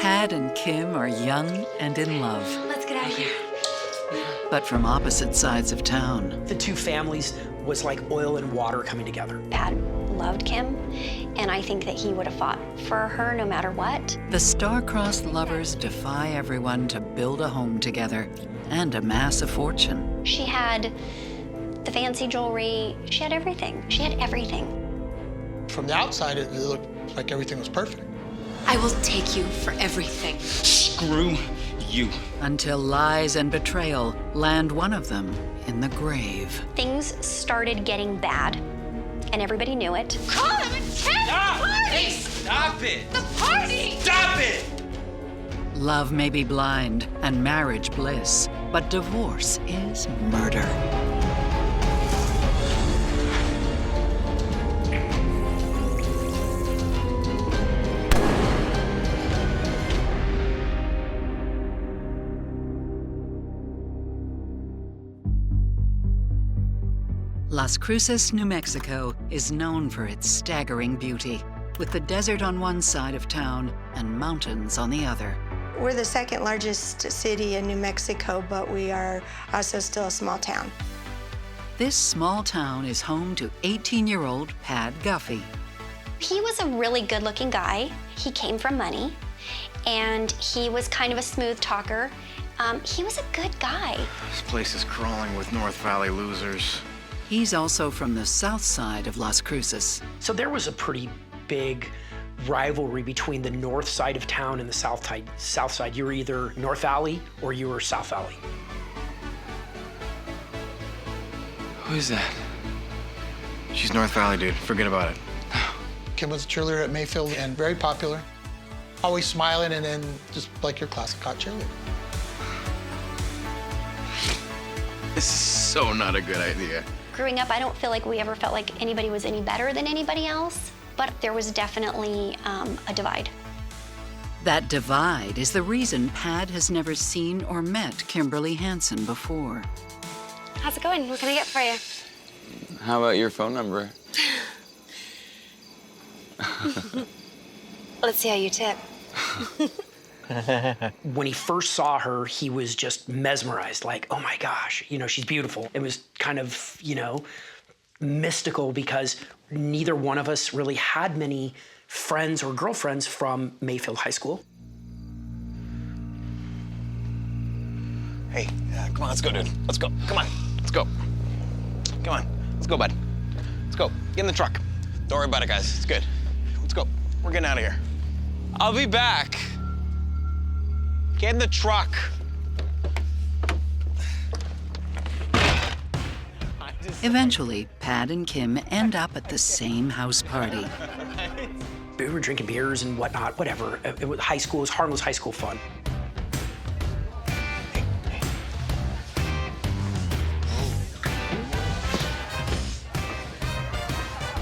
Pat and Kim are young and in love, Let's get out of here. but from opposite sides of town. The two families was like oil and water coming together. Pat loved Kim, and I think that he would have fought for her no matter what. The star-crossed lovers defy everyone to build a home together and amass a fortune. She had the fancy jewelry. She had everything. She had everything. From the outside, it looked like everything was perfect. I will take you for everything. Screw you. Until lies and betrayal land one of them in the grave. Things started getting bad, and everybody knew it. Come and catch Stop! the party! Hey, stop it! The party! Stop it! Love may be blind and marriage bliss, but divorce is murder. Las Cruces, New Mexico is known for its staggering beauty, with the desert on one side of town and mountains on the other. We're the second largest city in New Mexico, but we are also still a small town. This small town is home to 18-year-old Pat Guffey. He was a really good-looking guy. He came from money, and he was kind of a smooth talker. He was a good guy. This place is crawling with North Valley losers. He's also from the south side of Las Cruces. So there was a pretty big rivalry between the north side of town and the south side. You were either North Valley or you were South Valley. Who is that? She's North Valley, dude. Forget about it. Kim was a cheerleader at Mayfield and very popular. Always smiling and then just like your classic hot cheerleader. This is so not a good idea. Growing up, I don't feel like we ever felt like anybody was any better than anybody else, but there was definitely a divide. That divide is the reason Pat has never seen or met Kimberly Hansen before. How's it going? What can I get for you? How about your phone number? Let's see how you tip. When he first saw her, he was just mesmerized, like, oh my gosh, she's beautiful. It was kind of, mystical because neither one of us really had many friends or girlfriends from Mayfield High School. Hey, come on, let's go, dude. Let's go. Come on, let's go. Come on, let's go, bud. Let's go. Get in the truck. Don't worry about it, guys. It's good. Let's go. We're getting out of here. I'll be back. Get in the truck. Eventually, Pat and Kim end up at the same house party. We were drinking beers and whatnot, whatever. It was high school, it was harmless high school fun.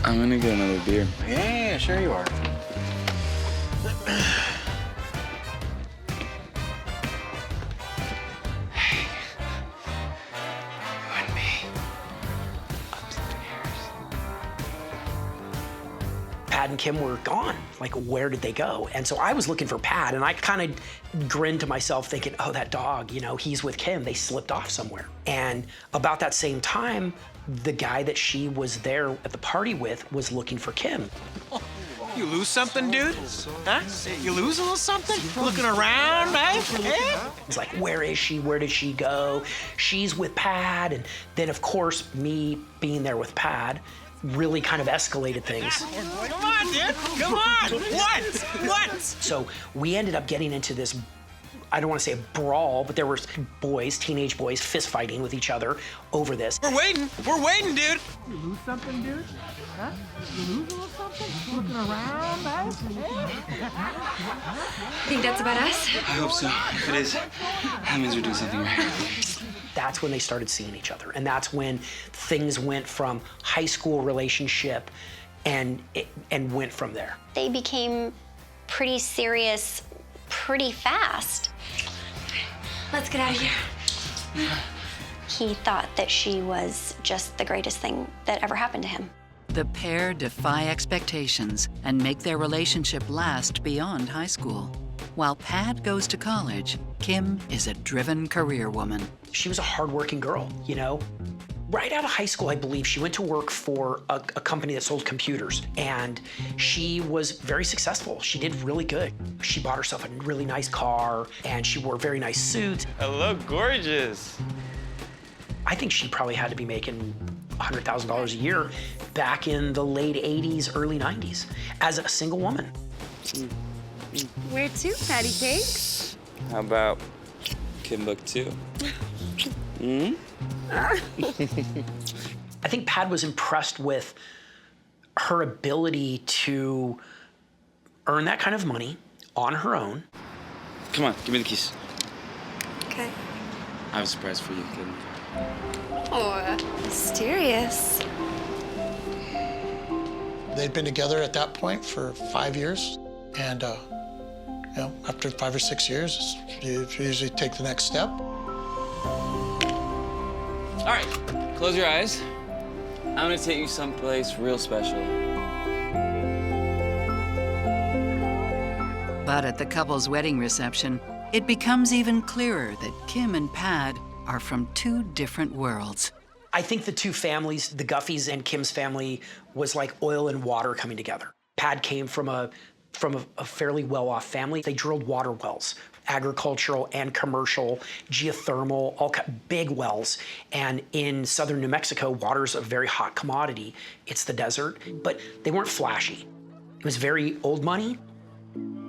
I'm gonna get another beer. Yeah, sure you are. Pat and Kim were gone. Like, where did they go? And so I was looking for Pat, and I kind of grinned to myself thinking, oh, that dog, he's with Kim. They slipped off somewhere. And about that same time, the guy that she was there at the party with was looking for Kim. You lose something, dude? Huh? You lose a little something? Looking around, eh? It's like, where is she? Where did she go? She's with Pat. And then, of course, me being there with Pat really kind of escalated things. Come on, dude. Come on. What? So we ended up getting into this, I don't want to say a brawl, but there were boys, teenage boys, fist fighting with each other over this. We're waiting, dude. You lose something, dude? Huh? You lose a little something? Looking around, eh? Think that's about us? I hope so. If it is, that means we're doing something right. That's when they started seeing each other. And that's when things went from high school relationship and went from there. They became pretty serious pretty fast. Let's get out of here. He thought that she was just the greatest thing that ever happened to him. The pair defy expectations and make their relationship last beyond high school. While Pad goes to college, Kim is a driven career woman. She was a hardworking girl, you know? Right out of high school, I believe, she went to work for a company that sold computers, and she was very successful. She did really good. She bought herself a really nice car, and she wore very nice suits. I look gorgeous. I think she probably had to be making $100,000 a year back in the late 80s, early 90s, as a single woman. Where to, patty cake? How about Timbuktu? Hmm? I think Pad was impressed with her ability to earn that kind of money on her own. Come on, give me the keys. Okay. I have a surprise for you, kid. Oh, mysterious. They'd been together at that point for 5 years, and you know, after 5 or 6 years, you usually take the next step. All right, close your eyes. I'm gonna take you someplace real special. But at the couple's wedding reception, it becomes even clearer that Kim and Pad are from two different worlds. I think the two families, the Guffeys and Kim's family, was like oil and water coming together. Pad came from a fairly well-off family. They drilled water wells, agricultural and commercial, geothermal, big wells. And in southern New Mexico, water's a very hot commodity. It's the desert, but they weren't flashy. It was very old money.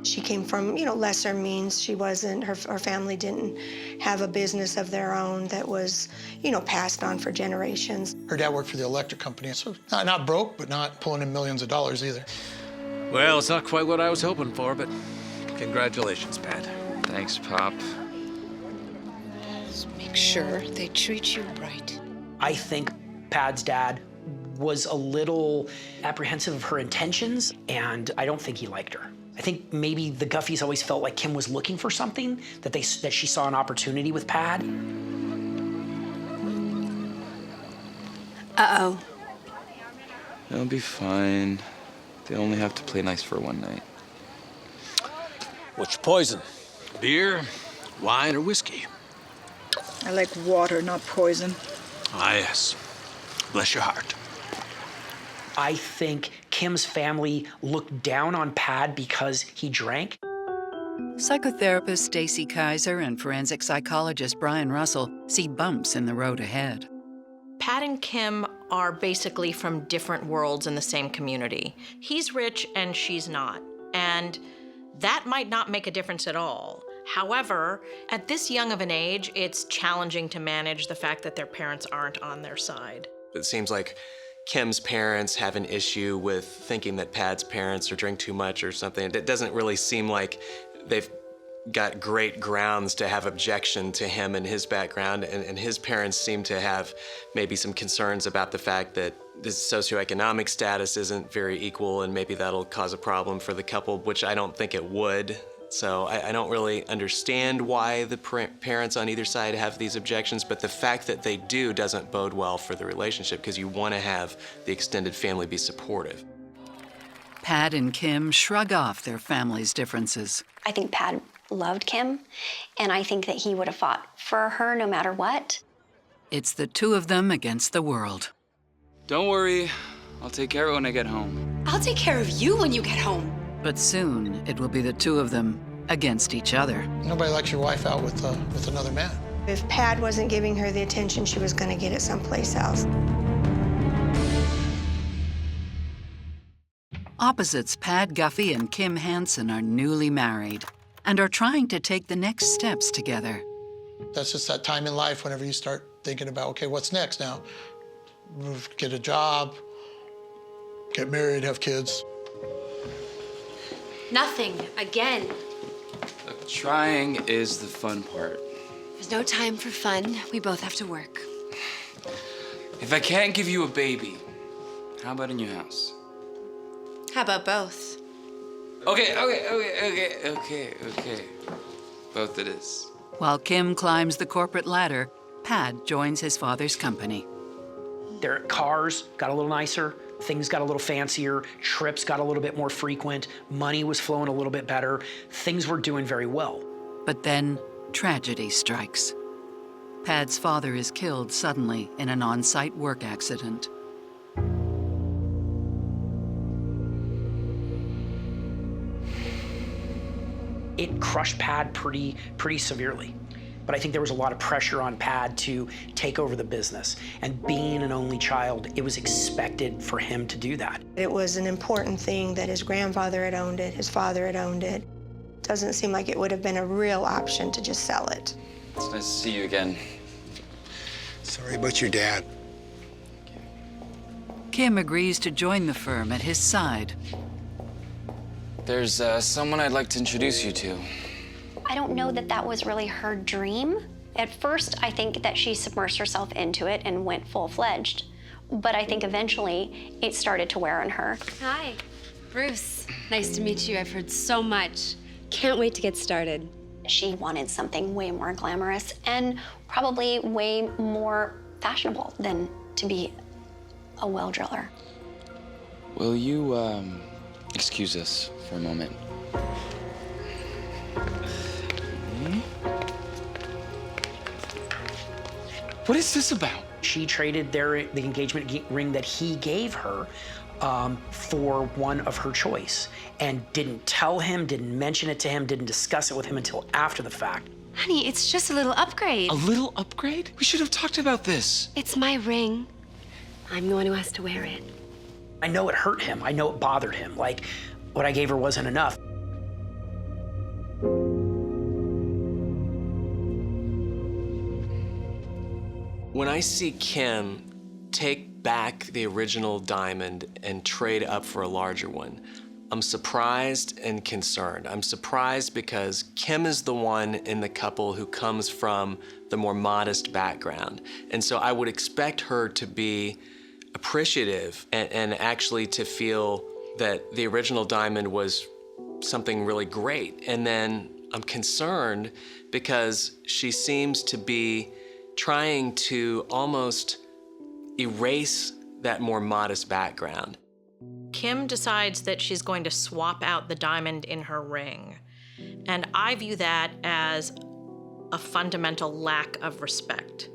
She came from, you know, lesser means. She wasn't, her family didn't have a business of their own that was, you know, passed on for generations. Her dad worked for the electric company, so not broke, but not pulling in millions of dollars either. Well, it's not quite what I was hoping for, but congratulations, Pat. Thanks, Pop. Just make sure they treat you right. I think Pad's dad was a little apprehensive of her intentions, and I don't think he liked her. I think maybe the Guffeys always felt like Kim was looking for something, that she saw an opportunity with Pad. Uh-oh. It'll be fine. They only have to play nice for one night. What's your poison? Beer, wine, or whiskey? I like water, not poison. Ah, yes. Bless your heart. I think Kim's family looked down on Pad because he drank. Psychotherapist Stacy Kaiser and forensic psychologist Brian Russell see bumps in the road ahead. Pat and Kim are basically from different worlds in the same community. He's rich and she's not, and that might not make a difference at all. However, at this young of an age, it's challenging to manage the fact that their parents aren't on their side. It seems like Kim's parents have an issue with thinking that Pad's parents are drink too much or something. It doesn't really seem like they've got great grounds to have objection to him and his background, and his parents seem to have maybe some concerns about the fact that this socioeconomic status isn't very equal, and maybe that'll cause a problem for the couple, which I don't think it would. So I don't really understand why the parents on either side have these objections, but the fact that they do doesn't bode well for the relationship, because you want to have the extended family be supportive. Pad and Kim shrug off their family's differences. I think Pad loved Kim, and I think that he would have fought for her no matter what. It's the two of them against the world. Don't worry, I'll take care of it when I get home. I'll take care of you when you get home. But soon, it will be the two of them against each other. Nobody likes your wife out with another man. If Pad wasn't giving her the attention, she was going to get it someplace else. Opposites Pad Guffey and Kim Hansen are newly married and are trying to take the next steps together. That's just that time in life whenever you start thinking about, okay, what's next now? Move, get a job, get married, have kids. Nothing. Again. Look, trying is the fun part. There's no time for fun. We both have to work. If I can't give you a baby, how about a new house? How about both? Okay. Both it is. While Kim climbs the corporate ladder, Pad joins his father's company. Their cars got a little nicer. Things got a little fancier, trips got a little bit more frequent, money was flowing a little bit better, things were doing very well. But then tragedy strikes. Pad's father is killed suddenly in an on-site work accident. It crushed Pad pretty severely. But I think there was a lot of pressure on Pad to take over the business. And being an only child, it was expected for him to do that. It was an important thing that his grandfather had owned it, his father had owned it. Doesn't seem like it would have been a real option to just sell it. It's nice to see you again. Sorry about your dad. Kim agrees to join the firm at his side. There's someone I'd like to introduce you to. I don't know that that was really her dream. At first, I think that she submersed herself into it and went full-fledged. But I think eventually it started to wear on her. Hi, Bruce. Nice to meet you. I've heard so much. Can't wait to get started. She wanted something way more glamorous and probably way more fashionable than to be a well driller. Will you, excuse us for a moment? What is this about? She traded the engagement ring that he gave her for one of her choice and didn't tell him, didn't mention it to him, didn't discuss it with him until after the fact. Honey, it's just a little upgrade. A little upgrade? We should have talked about this. It's my ring. I'm the one who has to wear it. I know it hurt him. I know it bothered him. Like, what I gave her wasn't enough. When I see Kim take back the original diamond and trade up for a larger one, I'm surprised and concerned. I'm surprised because Kim is the one in the couple who comes from the more modest background. And so I would expect her to be appreciative and actually to feel that the original diamond was something really great. And then I'm concerned because she seems to be trying to almost erase that more modest background. Kim decides that she's going to swap out the diamond in her ring. And I view that as a fundamental lack of respect.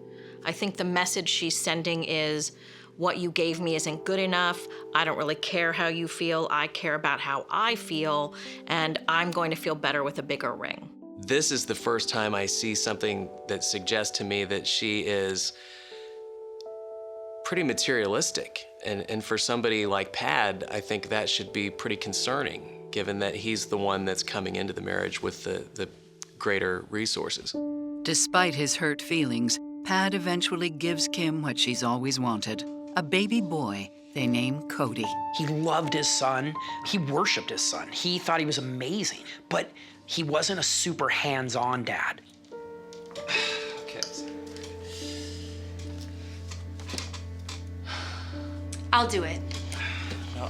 I think the message she's sending is, what you gave me isn't good enough. I don't really care how you feel. I care about how I feel, and I'm going to feel better with a bigger ring. This is the first time I see something that suggests to me that she is pretty materialistic. And for somebody like Pad, I think that should be pretty concerning, given that he's the one that's coming into the marriage with the greater resources. Despite his hurt feelings, Pad eventually gives Kim what she's always wanted, a baby boy they name Cody. He loved his son. He worshiped his son. He thought he was amazing, but he wasn't a super hands-on dad. Okay. I'll do it. No,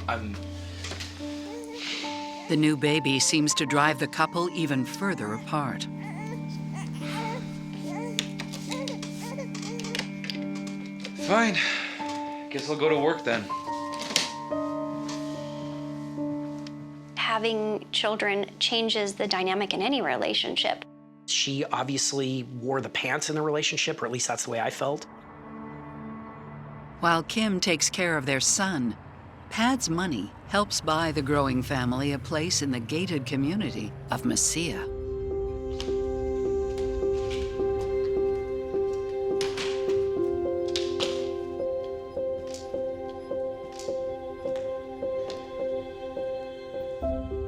The new baby seems to drive the couple even further apart. Fine. Guess I'll go to work then. Having children changes the dynamic in any relationship. She obviously wore the pants in the relationship, or at least that's the way I felt. While Kim takes care of their son, Pad's money helps buy the growing family a place in the gated community of Messia.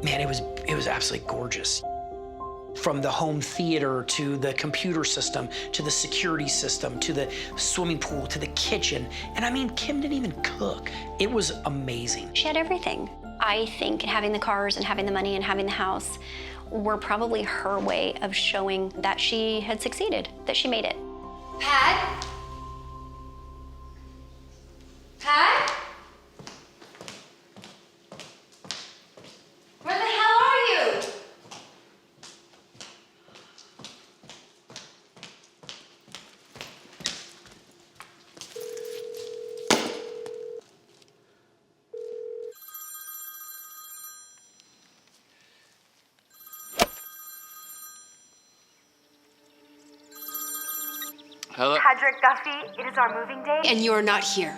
Man, it was absolutely gorgeous. From the home theater to the computer system to the security system to the swimming pool to the kitchen. And I mean, Kim didn't even cook. It was amazing. She had everything. I think having the cars and having the money and having the house were probably her way of showing that she had succeeded, that she made it. Pat? Pat? Where the hell are you? Hello? Patrick Duffy, it is our moving day. And you're not here.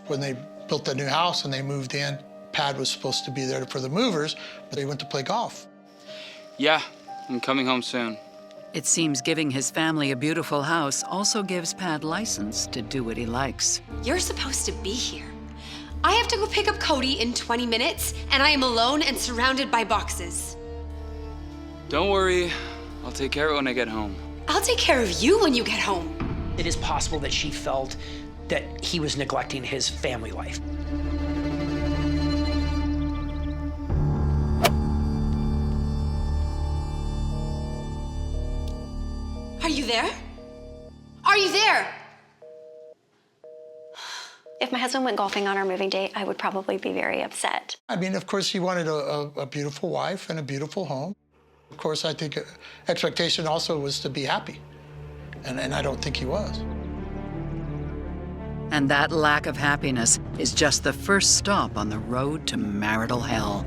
When they built the new house and they moved in, Pad was supposed to be there for the movers, but they went to play golf. Yeah, I'm coming home soon. It seems giving his family a beautiful house also gives Pad license to do what he likes. You're supposed to be here. I have to go pick up Cody in 20 minutes, and I am alone and surrounded by boxes. Don't worry, I'll take care of it when I get home. I'll take care of you when you get home. It is possible that she felt that he was neglecting his family life. Are you there? Are you there? If my husband went golfing on our moving date, I would probably be very upset. I mean, of course, he wanted a beautiful wife and a beautiful home. Of course, I think expectation also was to be happy, and I don't think he was. And that lack of happiness is just the first stop on the road to marital hell.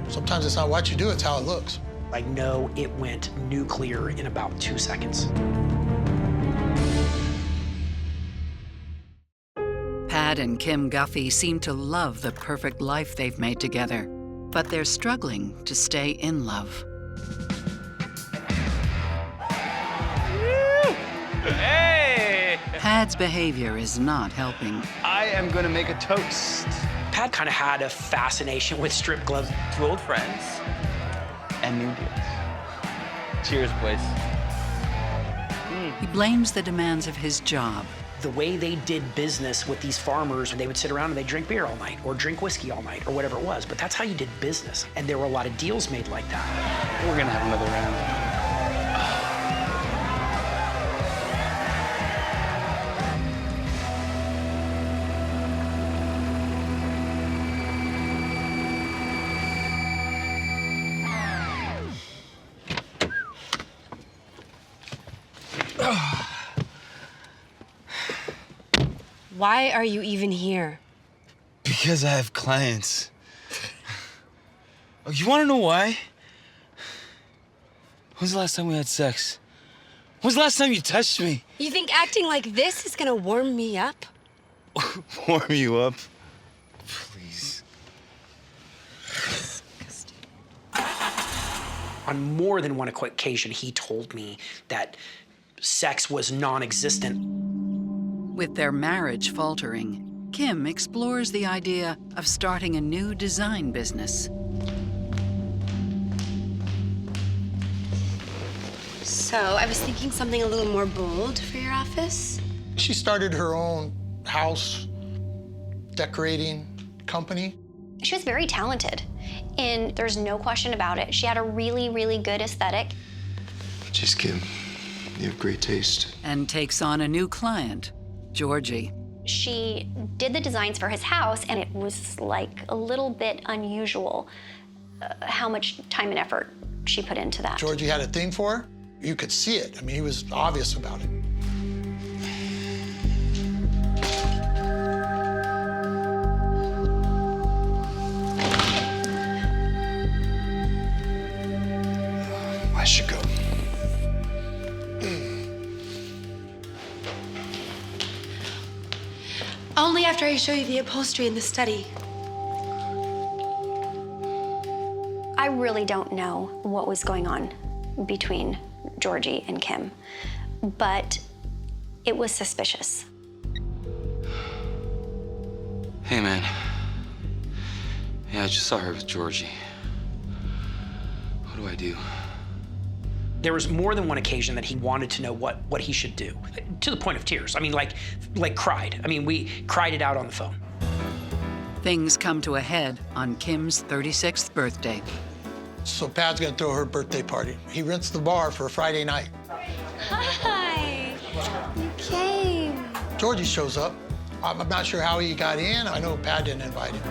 Sometimes it's not what you do, it's how it looks. I know it went nuclear in about 2 seconds. Pad and Kim Guffey seem to love the perfect life they've made together, but they're struggling to stay in love. Hey! Pad's behavior is not helping. I am gonna make a toast. Pad kind of had a fascination with strip clubs. To old friends and new deals. Cheers, boys. He blames the demands of his job. The way they did business with these farmers, they would sit around and they'd drink beer all night or drink whiskey all night or whatever it was. But that's how you did business. And there were a lot of deals made like that. We're gonna have another round. Why are you even here? Because I have clients. Oh, you wanna know why? When's the last time we had sex? When's the last time you touched me? You think acting like this is gonna warm me up? Warm you up? Please. On more than one occasion, he told me that sex was non-existent. With their marriage faltering, Kim explores the idea of starting a new design business. So, I was thinking something a little more bold for your office. She started her own house decorating company. She was very talented, and there's no question about it. She had a really, really good aesthetic. Jeez, Kim, you have great taste. And takes on a new client, Georgie. She did the designs for his house, and it was like a little bit unusual how much time and effort she put into that. Georgie had a thing for her. You could see it. I mean, he was obvious about it. I should go. Only after I show you the upholstery in the study. I really don't know what was going on between Georgie and Kim, but it was suspicious. Hey, man. Yeah, I just saw her with Georgie. What do I do? There was more than one occasion that he wanted to know what he should do, to the point of tears. I mean, like cried. I mean, we cried it out on the phone. Things come to a head on Kim's 36th birthday. So Pat's gonna throw her birthday party. He rents the bar for a Friday night. Hi, you came. Georgie shows up. I'm not sure how he got in. I know Pat didn't invite him.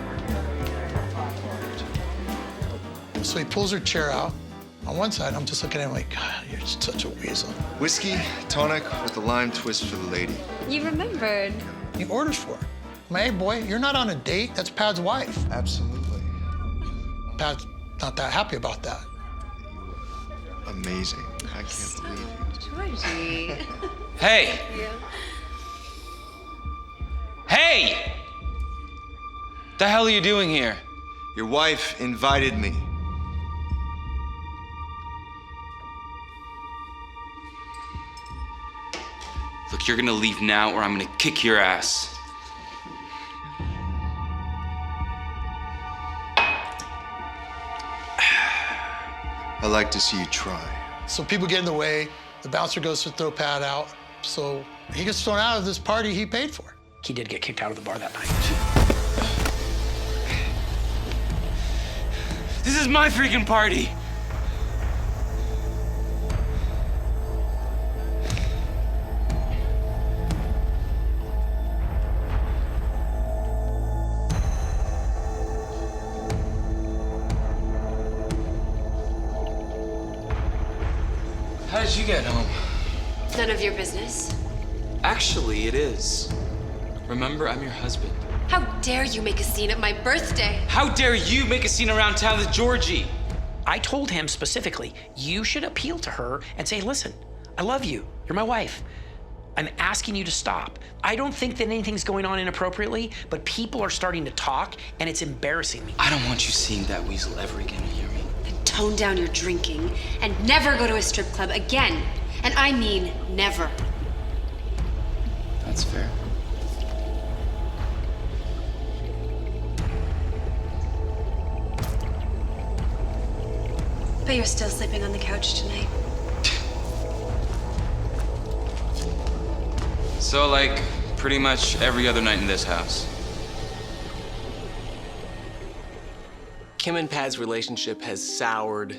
So he pulls her chair out. On one side, I'm just looking at him like, God, you're such a weasel. Whiskey, tonic with the lime twist for the lady. You remembered. He orders for her. I'm like, hey, boy, you're not on a date. That's Pat's wife. Absolutely. Pat's not that happy about that. Amazing. I can't believe you. Georgie. Hey! Yeah. Hey! The hell are you doing here? Your wife invited me. Look, you're gonna leave now or I'm gonna kick your ass. I like to see you try. So people get in the way. The bouncer goes to throw Pat out. So he gets thrown out of this party he paid for. He did get kicked out of the bar that night. This is my freaking party. How did you get home? None of your business. Actually, it is. Remember, I'm your husband. How dare you make a scene at my birthday? How dare you make a scene around town with Georgie? I told him specifically, you should appeal to her and say, listen, I love you. You're my wife. I'm asking you to stop. I don't think that anything's going on inappropriately, but people are starting to talk and it's embarrassing me. I don't want you seeing that weasel ever again, you hear me? Tone down your drinking and never go to a strip club again. And I mean never. That's fair. But you're still sleeping on the couch tonight. So, like, pretty much every other night in this house. Kim and Pat's relationship has soured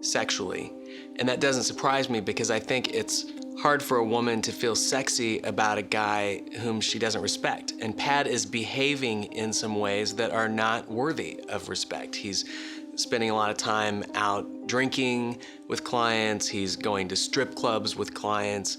sexually. And that doesn't surprise me because I think it's hard for a woman to feel sexy about a guy whom she doesn't respect. And Pat is behaving in some ways that are not worthy of respect. He's spending a lot of time out drinking with clients. He's going to strip clubs with clients.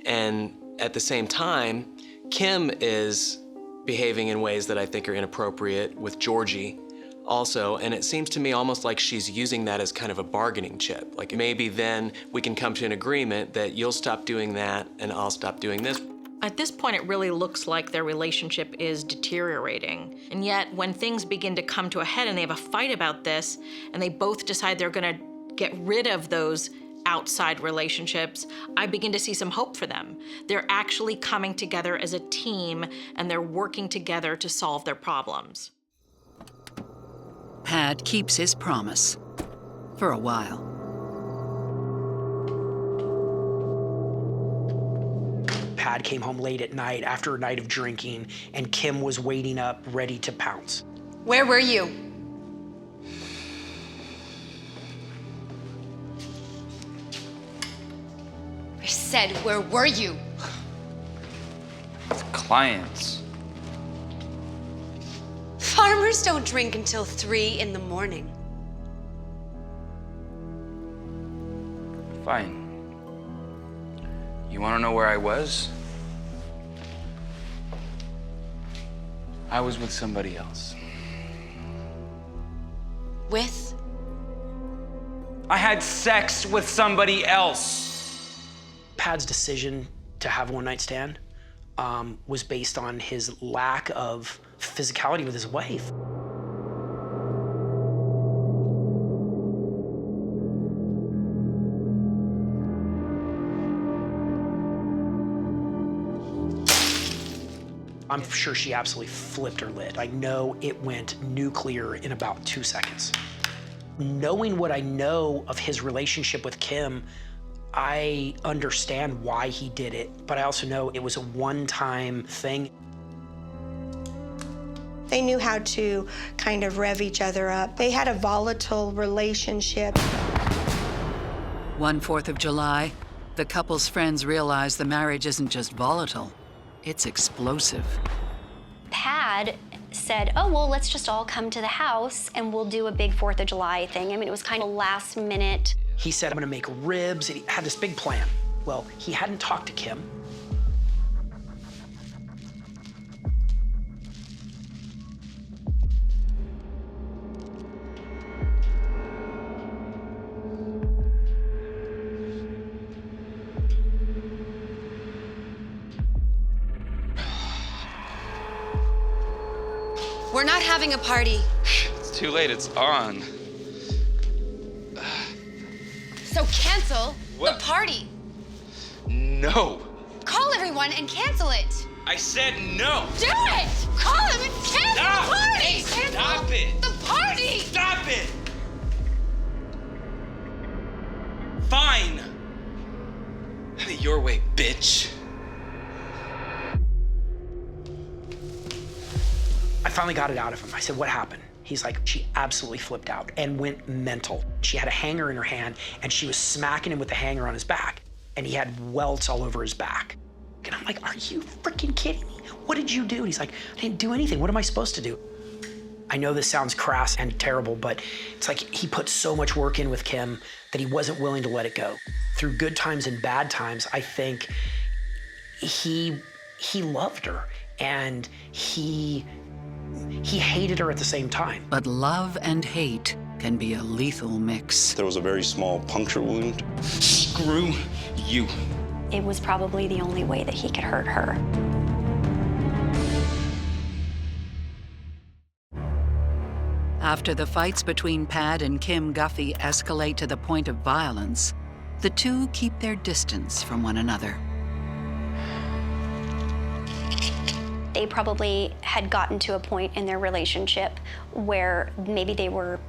And at the same time, Kim is behaving in ways that I think are inappropriate with Georgie also, and it seems to me almost like she's using that as kind of a bargaining chip. Like maybe then we can come to an agreement that you'll stop doing that and I'll stop doing this. At this point, it really looks like their relationship is deteriorating. And yet, when things begin to come to a head and they have a fight about this, and they both decide they're gonna get rid of those outside relationships, I begin to see some hope for them. They're actually coming together as a team, and they're working together to solve their problems. Pat keeps his promise. For a while. Pat came home late at night after a night of drinking, and Kim was waiting up, ready to pounce. Where were you? I said, where were you? Clients. Farmers don't drink until 3 in the morning. Fine. You want to know where I was? I was with somebody else. With? I had sex with somebody else. Pat's decision to have a one-night stand was based on his lack of physicality with his wife. I'm sure she absolutely flipped her lid. I know it went nuclear in about 2 seconds. Knowing what I know of his relationship with Kim, I understand why he did it, but I also know it was a one-time thing. They knew how to kind of rev each other up. They had a volatile relationship. One 4th of July, the couple's friends realize the marriage isn't just volatile, it's explosive. Pat said, oh, well, let's just all come to the house and we'll do a big 4th of July thing. I mean, it was kind of last minute. He said, I'm gonna make ribs, and he had this big plan. Well, he hadn't talked to Kim. We're not having a party. It's too late, it's on. So cancel What? the party. No. Call everyone and cancel it. I said no. Do it! Call them and cancel Stop. the party! Hey, stop it. The party! Stop it. Fine. Have it your way, bitch. I finally got it out of him. I said, what happened? He's like, she absolutely flipped out and went mental. She had a hanger in her hand and she was smacking him with the hanger on his back. And he had welts all over his back. And I'm like, are you freaking kidding me? What did you do? And he's like, I didn't do anything. What am I supposed to do? I know this sounds crass and terrible, but it's like he put so much work in with Kim that he wasn't willing to let it go. Through good times and bad times, I think he loved her and he hated her at the same time. But love and hate can be a lethal mix. There was a very small puncture wound. Screw you. It was probably the only way that he could hurt her. After the fights between Pad and Kim Guffey escalate to the point of violence, the two keep their distance from one another. They probably had gotten to a point in their relationship where maybe they were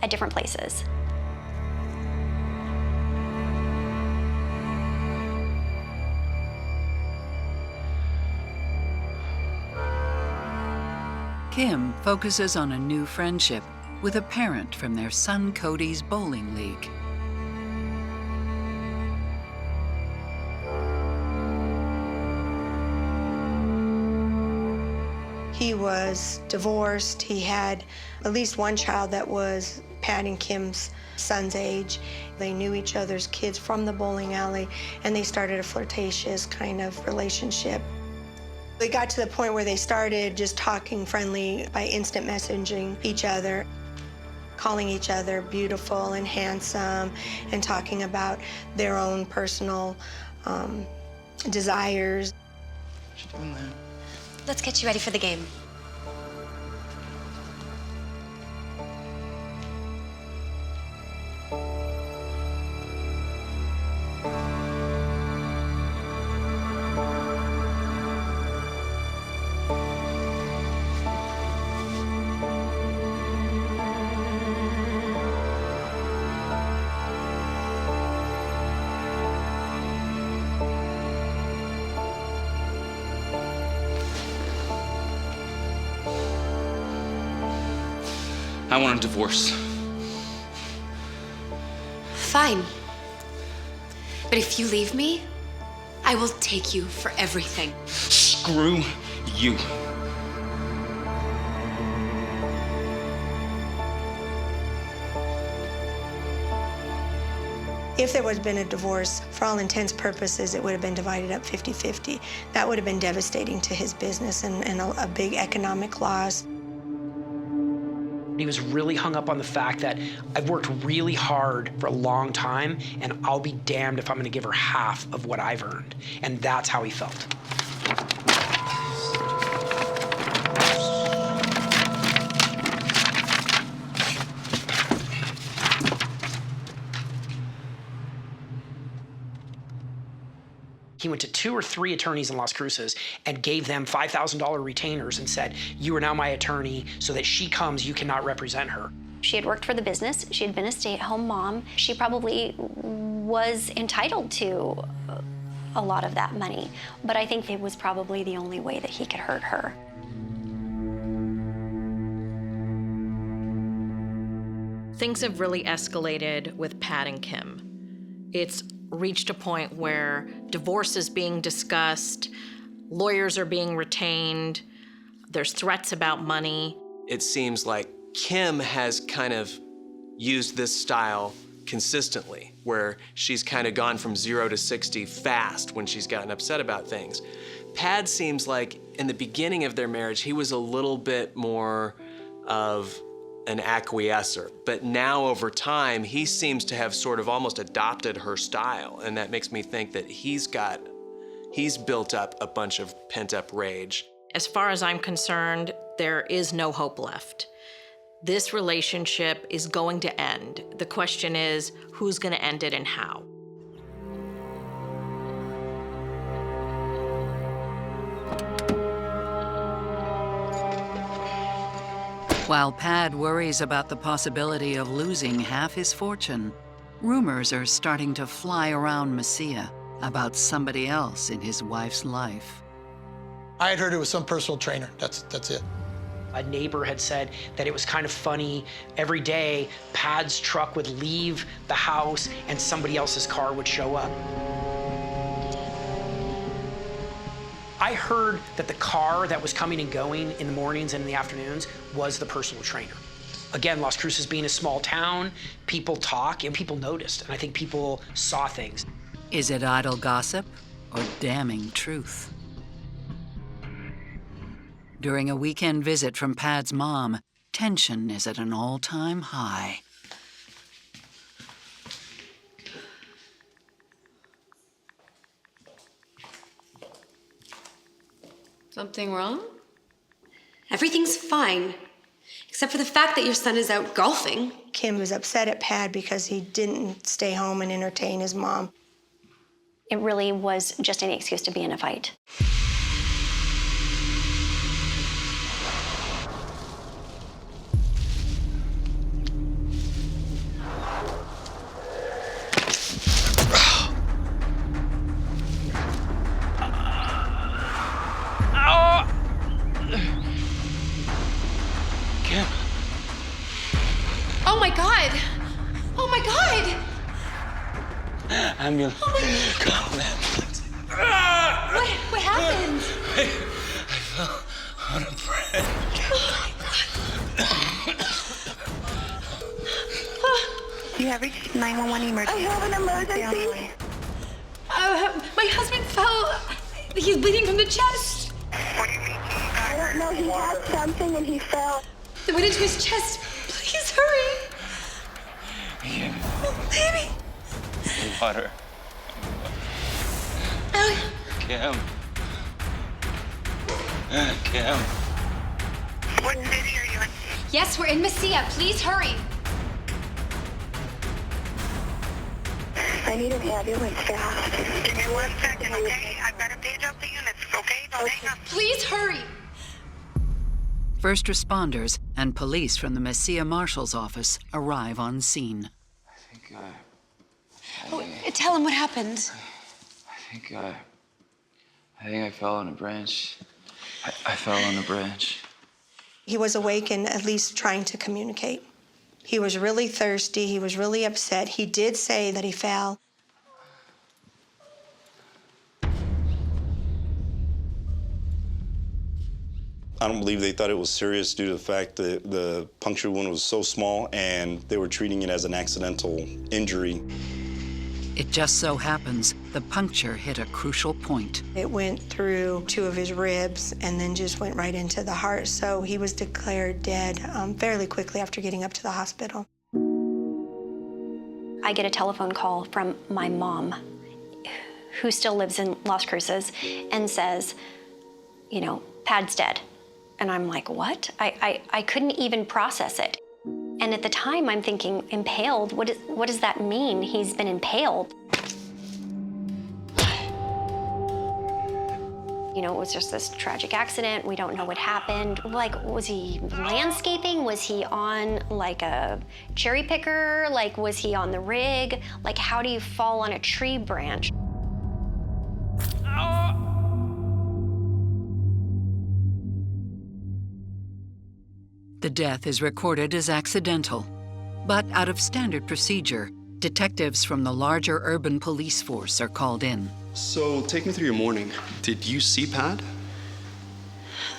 at different places. Kim focuses on a new friendship with a parent from their son Cody's bowling league. He was divorced. He had at least one child that was Pat and Kim's son's age. They knew each other's kids from the bowling alley, and they started a flirtatious kind of relationship. They got to the point where they started just talking friendly by instant messaging each other, calling each other beautiful and handsome, and talking about their own personal desires. What you doing there? Let's get you ready for the game. I want a divorce. Fine. But if you leave me, I will take you for everything. Screw you. If there was been a divorce, for all intents and purposes, it would have been divided up 50-50. That would have been devastating to his business and a big economic loss. He was really hung up on the fact that I've worked really hard for a long time, and I'll be damned if I'm gonna give her half of what I've earned. And that's how he felt. He went to 2 or 3 attorneys in Las Cruces and gave them $5,000 retainers and said, you are now my attorney, so that she comes, you cannot represent her. She had worked for the business. She had been a stay-at-home mom. She probably was entitled to a lot of that money, but I think it was probably the only way that he could hurt her. Things have really escalated with Pat and Kim. It's reached a point where divorce is being discussed, lawyers are being retained, there's threats about money. It seems like Kim has kind of used this style consistently, where she's kind of gone from 0 to 60 fast when she's gotten upset about things. Pad seems like in the beginning of their marriage, he was a little bit more of an acquiescer, but now over time, he seems to have sort of almost adopted her style, and that makes me think that he's built up a bunch of pent-up rage. As far as I'm concerned, There is no hope left. This relationship is going to end. The question is, who's going to end it and how? While Pad worries about the possibility of losing half his fortune, rumors are starting to fly around Mesilla about somebody else in his wife's life. I had heard it was some personal trainer. That's it. A neighbor had said that it was kind of funny. Every day, Pad's truck would leave the house and somebody else's car would show up. I heard that the car that was coming and going in the mornings and in the afternoons was the personal trainer. Again, Las Cruces being a small town, people talk and people noticed, and I think people saw things. Is it idle gossip or damning truth? During a weekend visit from Pad's mom, tension is at an all-time high. Something wrong? Everything's fine, except for the fact that your son is out golfing. Kim was upset at Pad because he didn't stay home and entertain his mom. It really was just an excuse to be in a fight. Kim. Oh my God! Oh my God! Ambulance. Oh my... Call an ambulance. What happened? I fell on a bridge. You have reached 911 emergency. I have an emergency. My husband fell. He's bleeding from the chest. What do you mean? I don't know. He had something and he fell. It went into his chest. Please hurry. Kim. Oh, baby. Water. Kim. Kim. What city are you in? Yes, we're in Mesilla. Please hurry. I need an ambulance fast. Give me 1 second, okay? I've got to page up the units, okay? Don't hang up. Please hurry. First responders and police from the Mesilla Marshal's office arrive on scene. Tell him what happened. I think I fell on a branch. I fell on a branch. He was awake and at least trying to communicate. He was really thirsty. He was really upset. He did say that he fell. I don't believe they thought it was serious due to the fact that the puncture wound was so small and they were treating it as an accidental injury. It just so happens the puncture hit a crucial point. It went through 2 of his ribs and then just went right into the heart. So he was declared dead fairly quickly after getting up to the hospital. I get a telephone call from my mom, who still lives in Las Cruces, and says, you know, Pad's dead. And I'm like, what? I couldn't even process it. And at the time, I'm thinking, impaled? What does that mean? He's been impaled. You know, it was just this tragic accident. We don't know what happened. Like, was he landscaping? Was he on, like, a cherry picker? Like, was he on the rig? Like, how do you fall on a tree branch? The death is recorded as accidental. But out of standard procedure, detectives from the larger urban police force are called in. So, take me through your morning. Did you see Pad?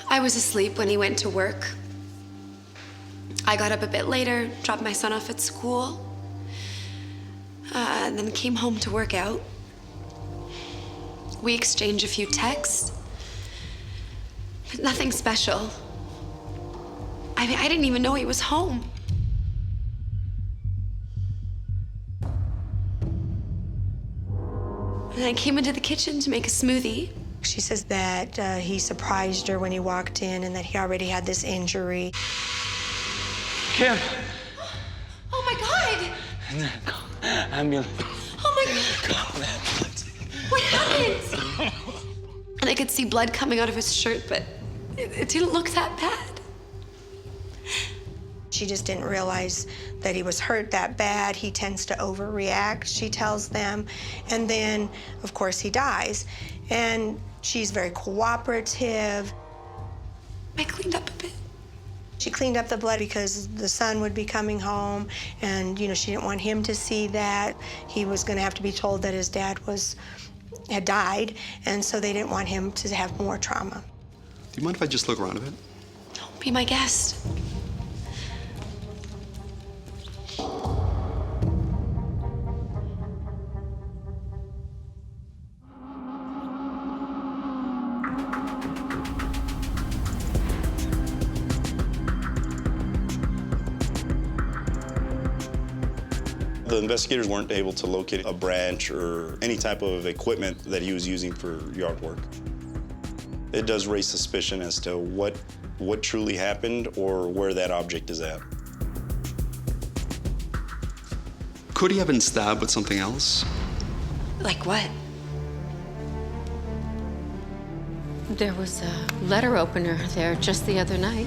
I was asleep when he went to work. I got up a bit later, dropped my son off at school, and then came home to work out. We exchanged a few texts, but nothing special. I mean, I didn't even know he was home. And I came into the kitchen to make a smoothie. She says that he surprised her when he walked in and that he already had this injury. Kim! Oh my God! Ambulance. Oh my God! What happened? And I could see blood coming out of his shirt, but it didn't look that bad. She just didn't realize that he was hurt that bad. He tends to overreact, she tells them. And then, of course, he dies. And she's very cooperative. I cleaned up a bit. She cleaned up the blood because the son would be coming home, and she didn't want him to see that. He was going to have to be told that his dad had died, and so they didn't want him to have more trauma. Do you mind if I just look around a bit? Be my guest. The investigators weren't able to locate a branch or any type of equipment that he was using for yard work. It does raise suspicion as to what truly happened or where that object is at. Could he have been stabbed with something else? Like what? There was a letter opener there just the other night.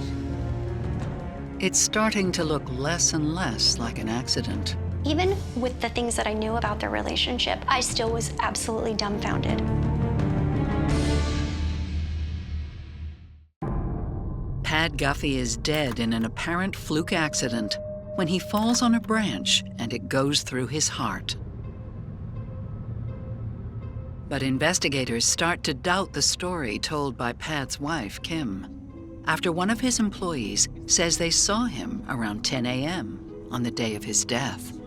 It's starting to look less and less like an accident. Even with the things that I knew about their relationship, I still was absolutely dumbfounded. Pad Guffey is dead in an apparent fluke accident when he falls on a branch and it goes through his heart. But investigators start to doubt the story told by Pad's wife, Kim, after one of his employees says they saw him around 10 a.m. on the day of his death.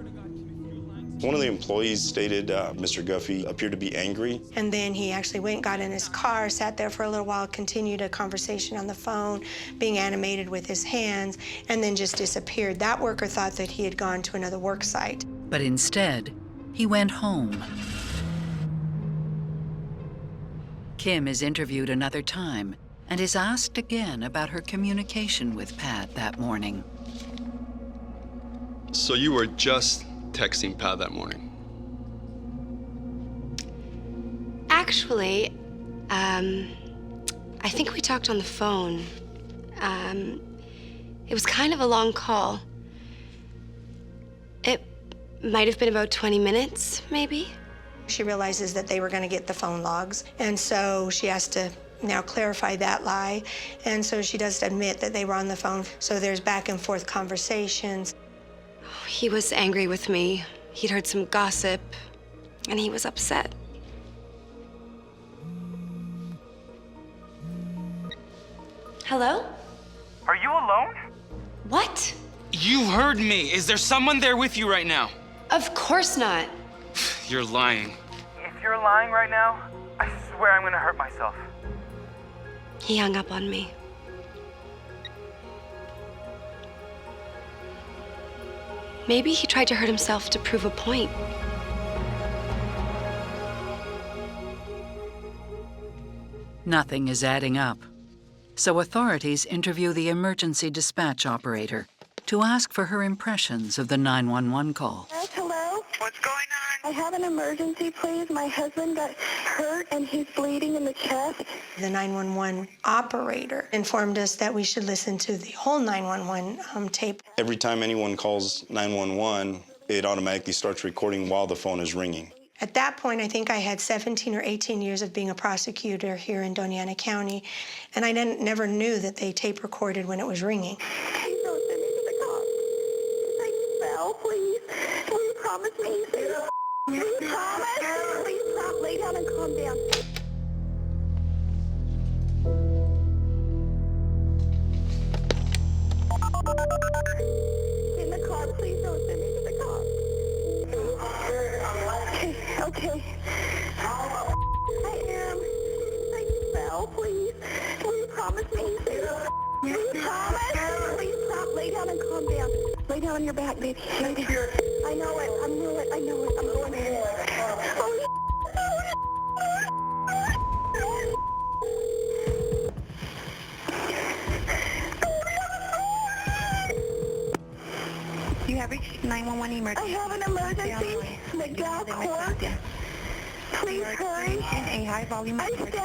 One of the employees stated Mr. Guffey appeared to be angry. And then he actually went, got in his car, sat there for a little while, continued a conversation on the phone, being animated with his hands, and then just disappeared. That worker thought that he had gone to another work site. But instead, he went home. Kim is interviewed another time and is asked again about her communication with Pad that morning. So you were just texting Pad that morning? Actually, I think we talked on the phone. It was kind of a long call. It might have been about 20 minutes, maybe. She realizes that they were going to get the phone logs, and so she has to now clarify that lie, and so she does admit that they were on the phone. So there's back and forth conversations. He was angry with me. He'd heard some gossip, and he was upset. Hello? Are you alone? What? You heard me. Is there someone there with you right now? Of course not. You're lying. If you're lying right now, I swear I'm gonna hurt myself. He hung up on me. Maybe he tried to hurt himself to prove a point. Nothing is adding up. So authorities interview the emergency dispatch operator to ask for her impressions of the 911 call. Yes, hello? What's going on? I have an emergency, please. My husband got hurt and he's bleeding in the chest. The 911 operator informed us that we should listen to the whole 911 tape. Every time anyone calls 911, it automatically starts recording while the phone is ringing. At that point, I think I had 17 or 18 years of being a prosecutor here in Doña Ana County, and I never knew that they tape recorded when it was ringing. Please don't send me to the cops. I fell, please. Will you promise me? Please promise. Please stop. Lay down and calm down. In the car, please don't send me to the cops. Okay. I am. I fell, please. Will you promise me? Please promise. Please stop. Lay down and calm down. Lay down on your back, baby. Lay down. I know it. I know it. I know it. I'm going in. Oh, You have reached 911 emergency. I have an emergency. The gal court. Please hurry. A high volume. My husband is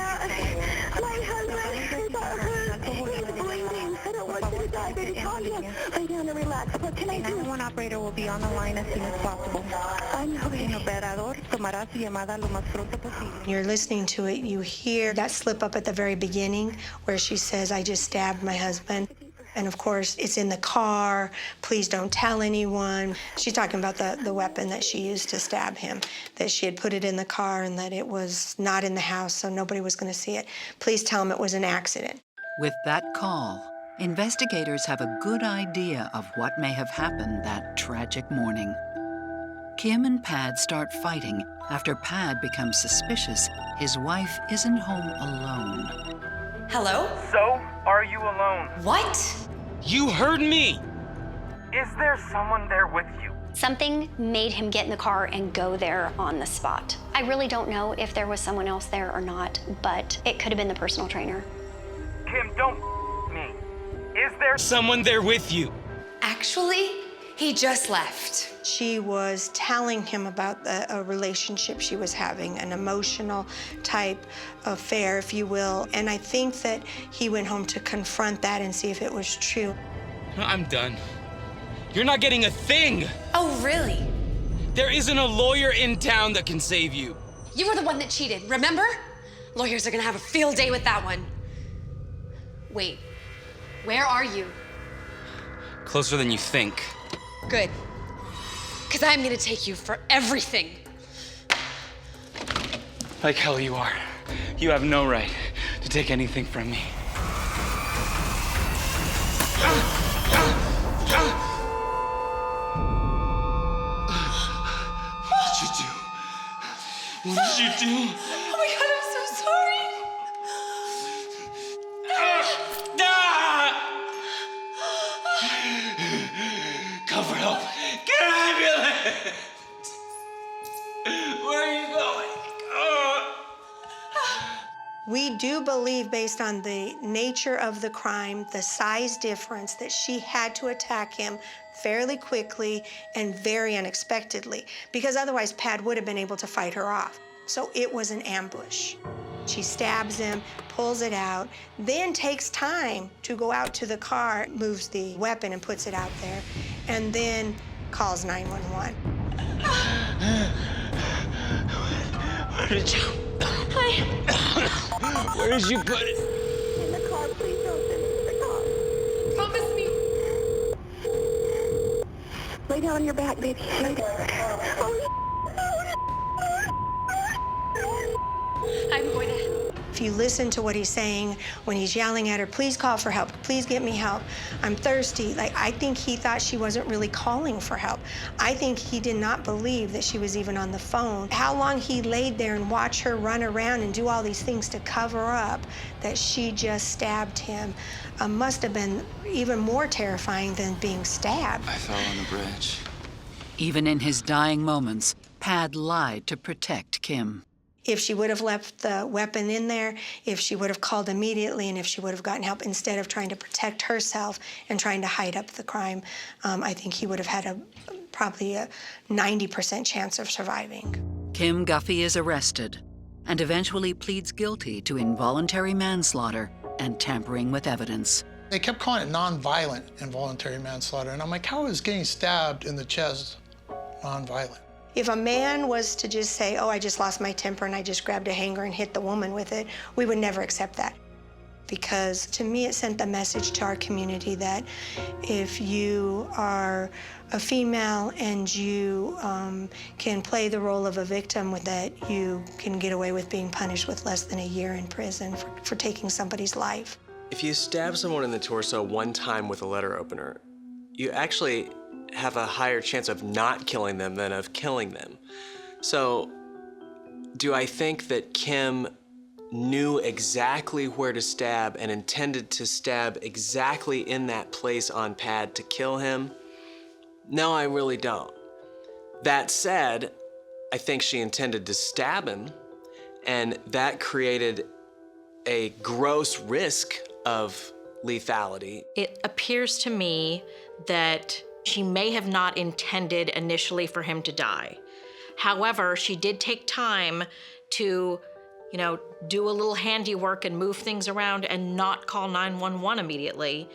hurt. He's bleeding. I don't want you to die, baby. Calm down. Lay down and relax. What can I do? 911 operator will be on the line as soon as possible. I know, baby. Operador tomará su llamada lo más pronto posible. You're listening to it, you hear that slip up at the very beginning where she says, I just stabbed my husband. And of course, it's in the car. Please don't tell anyone. She's talking about the weapon that she used to stab him, that she had put it in the car and that it was not in the house, so nobody was going to see it. Please tell him it was an accident. With that call, investigators have a good idea of what may have happened that tragic morning. Kim and Pad start fighting after Pad becomes suspicious his wife isn't home alone. Hello? So, are you alone? What? You heard me! Is there someone there with you? Something made him get in the car and go there on the spot. I really don't know if there was someone else there or not, but it could have been the personal trainer. Kim, don't me. Is there someone there with you? Actually, he just left. She was telling him about a relationship she was having, an emotional type affair, if you will. And I think that he went home to confront that and see if it was true. I'm done. You're not getting a thing. Oh, really? There isn't a lawyer in town that can save you. You were the one that cheated, remember? Lawyers are gonna have a field day with that one. Wait, where are you? Closer than you think. Good. Because I'm gonna take you for everything. Like hell you are. You have no right to take anything from me. What did you do? What did you do? Oh my God, I'm so sorry. Call for help. Get an ambulance! Where are you going? We do believe, based on the nature of the crime, the size difference, that she had to attack him fairly quickly and very unexpectedly, because otherwise Pad would have been able to fight her off. So it was an ambush. She stabs him, pulls it out, then takes time to go out to the car, moves the weapon and puts it out there, and then calls 911. Where did you... Where did you put it? In the car, please don't send it to the car. Promise me. Lay down on your back, baby. Lay down. I'm going to... If you listen to what he's saying when he's yelling at her, please call for help, please get me help, I'm thirsty. Like, I think he thought she wasn't really calling for help. I think he did not believe that she was even on the phone. How long he laid there and watched her run around and do all these things to cover up that she just stabbed him must have been even more terrifying than being stabbed. I fell on the bridge. Even in his dying moments, Pad lied to protect Kim. If she would have left the weapon in there, if she would have called immediately, and if she would have gotten help instead of trying to protect herself and trying to hide up the crime, I think he would have had probably a 90% chance of surviving. Kim Guffey is arrested and eventually pleads guilty to involuntary manslaughter and tampering with evidence. They kept calling it nonviolent involuntary manslaughter, and I'm like, how is getting stabbed in the chest nonviolent? If a man was to just say, oh, I just lost my temper and I just grabbed a hanger and hit the woman with it, we would never accept that. Because to me, it sent the message to our community that if you are a female and you can play the role of a victim, with that you can get away with being punished with less than a year in prison for taking somebody's life. If you stab someone in the torso one time with a letter opener, you actually have a higher chance of not killing them than of killing them. So, do I think that Kim knew exactly where to stab and intended to stab exactly in that place on Pad to kill him? No, I really don't. That said, I think she intended to stab him, and that created a gross risk of lethality. It appears to me that She may have not intended initially for him to die. However, she did take time to, do a little handiwork and move things around and not call 911 immediately.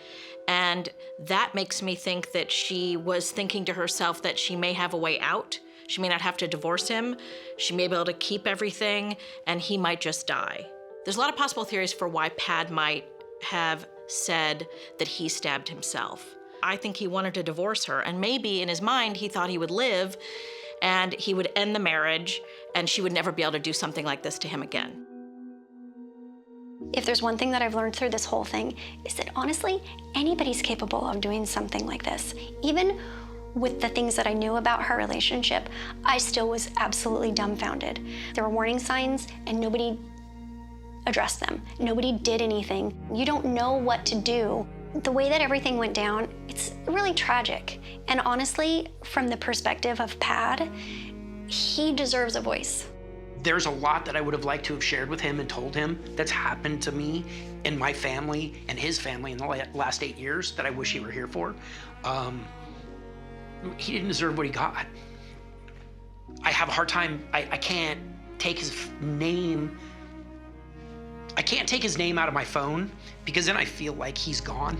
And that makes me think that she was thinking to herself that she may have a way out. She may not have to divorce him. She may be able to keep everything, and he might just die. There's a lot of possible theories for why Pad might have said that he stabbed himself. I think he wanted to divorce her, and maybe in his mind he thought he would live and he would end the marriage and she would never be able to do something like this to him again. If there's one thing that I've learned through this whole thing, is that honestly, anybody's capable of doing something like this. Even with the things that I knew about her relationship, I still was absolutely dumbfounded. There were warning signs and nobody addressed them. Nobody did anything. You don't know what to do. The way that everything went down, it's really tragic. And honestly, from the perspective of Pad, he deserves a voice. There's a lot that I would have liked to have shared with him and told him that's happened to me and my family and his family in the last 8 years that I wish he were here for. He didn't deserve what he got. I have a hard time, I can't take his name. I can't take his name out of my phone because then I feel like he's gone.